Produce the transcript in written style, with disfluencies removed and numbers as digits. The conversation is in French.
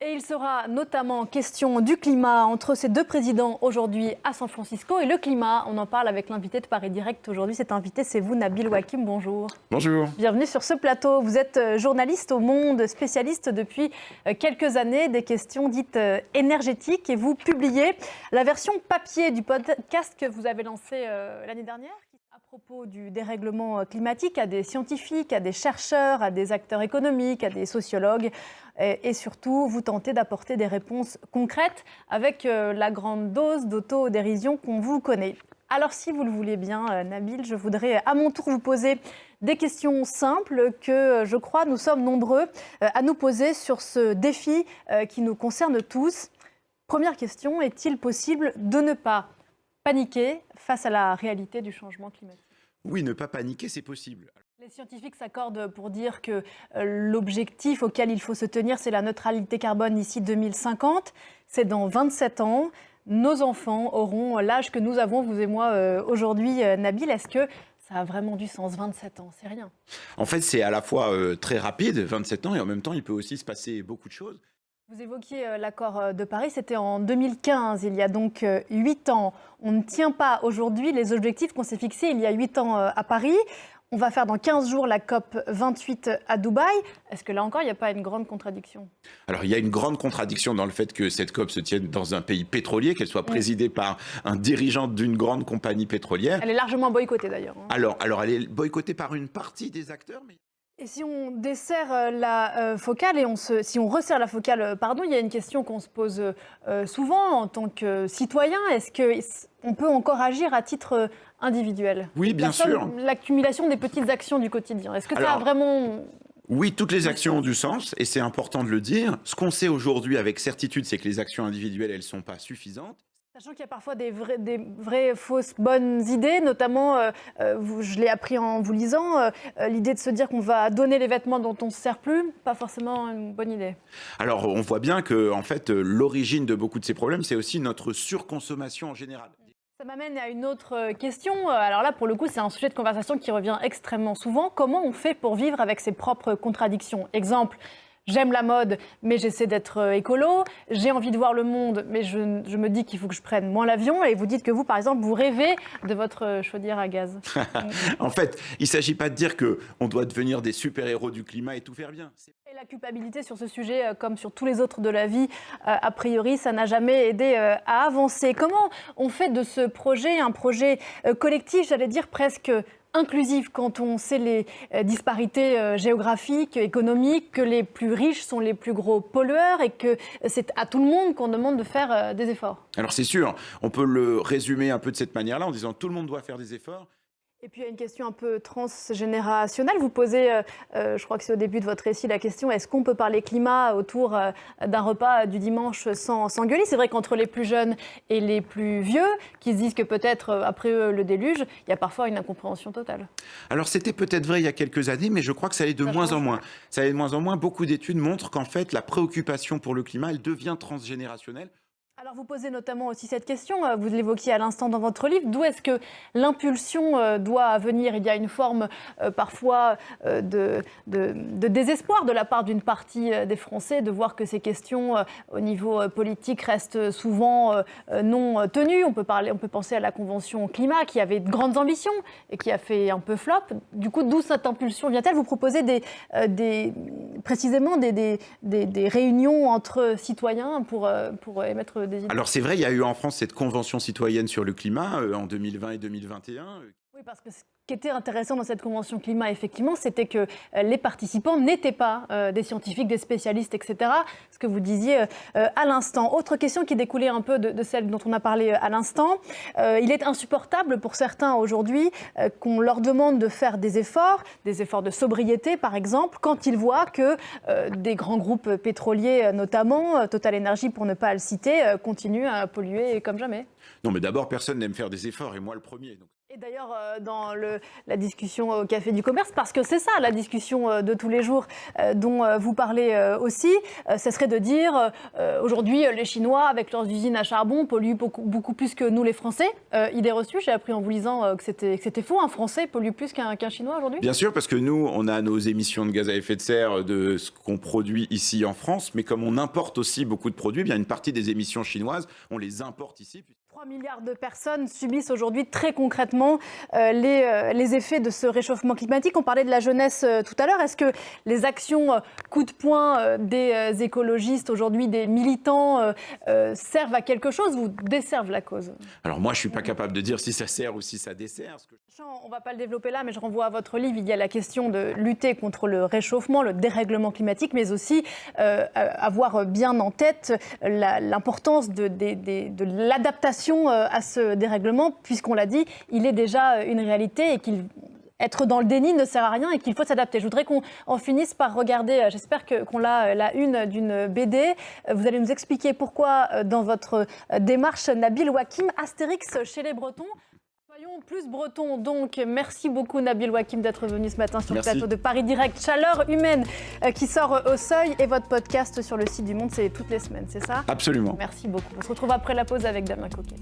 Et il sera notamment question du climat entre ces deux présidents aujourd'hui à San Francisco. Et le climat, on en parle avec l'invité de Paris Direct aujourd'hui. Cet invité, c'est vous, Nabil Wakim. Bonjour. Bonjour. Bienvenue sur ce plateau. Vous êtes journaliste au Monde, spécialiste depuis quelques années des questions dites énergétiques. Et vous publiez la version papier du podcast que vous avez lancé l'année dernière. À propos du dérèglement climatique, à des scientifiques, à des chercheurs, à des acteurs économiques, à des sociologues. Et surtout, vous tentez d'apporter des réponses concrètes avec la grande dose d'autodérision qu'on vous connaît. Alors, si vous le voulez bien, Nabil, je voudrais à mon tour vous poser des questions simples que, je crois, nous sommes nombreux à nous poser sur ce défi qui nous concerne tous. Première question, est-il possible de ne pas paniquer face à la réalité du changement climatique? Oui, ne pas paniquer, c'est possible. Les scientifiques s'accordent pour dire que l'objectif auquel il faut se tenir, c'est la neutralité carbone d'ici 2050. C'est dans 27 ans. Nos enfants auront l'âge que nous avons, vous et moi, aujourd'hui. Nabil, est-ce que ça a vraiment du sens? 27 ans, c'est rien. En fait, c'est à la fois très rapide, 27 ans, et en même temps, il peut aussi se passer beaucoup de choses. Vous évoquiez l'accord de Paris, c'était en 2015, il y a donc 8 ans. On ne tient pas aujourd'hui les objectifs qu'on s'est fixés il y a 8 ans à Paris. On va faire dans 15 jours la COP 28 à Dubaï. Est-ce que là encore, il n'y a pas une grande contradiction? Alors, il y a une grande contradiction dans le fait que cette COP se tienne dans un pays pétrolier, qu'elle soit présidée par un dirigeant d'une grande compagnie pétrolière. Elle est largement boycottée d'ailleurs. Alors, elle est boycottée par une partie des acteurs, mais... Et si on desserre la focale et si on resserre la focale, pardon, il y a une question qu'on se pose souvent en tant que citoyen. Est-ce qu'on peut encore agir à titre individuel? Oui, bien sûr. L'accumulation des petites actions du quotidien. Est-ce que ça a vraiment... Oui, toutes les actions ont du sens et c'est important de le dire. Ce qu'on sait aujourd'hui avec certitude, c'est que les actions individuelles, elles ne sont pas suffisantes. Sachant qu'il y a parfois des vraies fausses bonnes idées, notamment, je l'ai appris en vous lisant, l'idée de se dire qu'on va donner les vêtements dont on ne se sert plus, pas forcément une bonne idée. Alors, on voit bien que, en fait, l'origine de beaucoup de ces problèmes, c'est aussi notre surconsommation en général. Ça m'amène à une autre question. Alors là, pour le coup, c'est un sujet de conversation qui revient extrêmement souvent. Comment on fait pour vivre avec ses propres contradictions? Exemple, j'aime la mode, mais j'essaie d'être écolo. J'ai envie de voir le monde, mais je me dis qu'il faut que je prenne moins l'avion. Et vous dites que vous, par exemple, vous rêvez de votre chaudière à gaz. En fait, il ne s'agit pas de dire qu'on doit devenir des super-héros du climat et tout faire bien. Et la culpabilité sur ce sujet, comme sur tous les autres de la vie, a priori, ça n'a jamais aidé à avancer. Comment on fait de ce projet un projet collectif, j'allais dire presque inclusif, quand on sait les disparités géographiques, économiques, que les plus riches sont les plus gros pollueurs et que c'est à tout le monde qu'on demande de faire des efforts? Alors c'est sûr, on peut le résumer un peu de cette manière-là en disant tout le monde doit faire des efforts. Et puis il y a une question un peu transgénérationnelle. Vous posez, je crois que c'est au début de votre récit, la question est-ce qu'on peut parler climat autour d'un repas du dimanche sans s'engueuler? C'est vrai qu'entre les plus jeunes et les plus vieux, qui se disent que peut-être après eux le déluge, il y a parfois une incompréhension totale. Alors c'était peut-être vrai il y a quelques années, mais je crois que ça allait de moins en moins. Ça allait de moins en moins. Beaucoup d'études montrent qu'en fait la préoccupation pour le climat, elle devient transgénérationnelle. Alors vous posez notamment aussi cette question, vous l'évoquiez à l'instant dans votre livre, d'où est-ce que l'impulsion doit venir? Il y a une forme parfois de désespoir de la part d'une partie des Français de voir que ces questions au niveau politique restent souvent non tenues. On peut penser à la Convention climat qui avait de grandes ambitions et qui a fait un peu flop. Du coup, d'où cette impulsion vient-elle? Vous proposez précisément des réunions entre citoyens pour émettre des idées. Alors c'est vrai, il y a eu en France cette convention citoyenne sur le climat en 2020 et 2021. Oui, parce que ce qui était intéressant dans cette convention climat, effectivement, c'était que les participants n'étaient pas des scientifiques, des spécialistes, etc. Ce que vous disiez à l'instant. Autre question qui découlait un peu de celle dont on a parlé à l'instant. Il est insupportable pour certains aujourd'hui qu'on leur demande de faire des efforts de sobriété par exemple, quand ils voient que des grands groupes pétroliers, notamment Total Energy pour ne pas le citer, continuent à polluer comme jamais. Non, mais d'abord, personne n'aime faire des efforts, et moi le premier. Donc... Et d'ailleurs, dans la discussion au Café du Commerce, parce que c'est ça la discussion de tous les jours dont vous parlez aussi, ce serait de dire aujourd'hui les Chinois avec leurs usines à charbon polluent beaucoup plus que nous les Français. Idée reçue, j'ai appris en vous lisant que c'était faux, un Français pollue plus qu'un Chinois aujourd'hui. Bien sûr, parce que nous, on a nos émissions de gaz à effet de serre de ce qu'on produit ici en France, mais comme on importe aussi beaucoup de produits, bien une partie des émissions chinoises, on les importe ici. 3 milliards de personnes subissent aujourd'hui très concrètement les effets de ce réchauffement climatique. On parlait de la jeunesse tout à l'heure. Est-ce que les actions coup de poing des écologistes aujourd'hui, des militants, servent à quelque chose ou desservent la cause? Alors moi, je ne suis pas capable de dire si ça sert ou si ça dessert. On ne va pas le développer là, mais je renvoie à votre livre. Il y a la question de lutter contre le réchauffement, le dérèglement climatique, mais aussi avoir bien en tête l'importance de l'adaptation à ce dérèglement, puisqu'on l'a dit, il est déjà une réalité et être dans le déni ne sert à rien et qu'il faut s'adapter. Je voudrais qu'on en finisse par regarder, j'espère qu'on a la une d'une BD. Vous allez nous expliquer pourquoi, dans votre démarche, Nabil Wakim, Astérix chez les Bretons. Soyons plus bretons, donc. Merci beaucoup, Nabil Wakim, d'être venu ce matin sur le plateau de Paris Direct. Chaleur humaine qui sort au seuil. Et votre podcast sur le site du Monde, c'est toutes les semaines, c'est ça? Absolument. Merci beaucoup. On se retrouve après la pause avec Damien Coquet.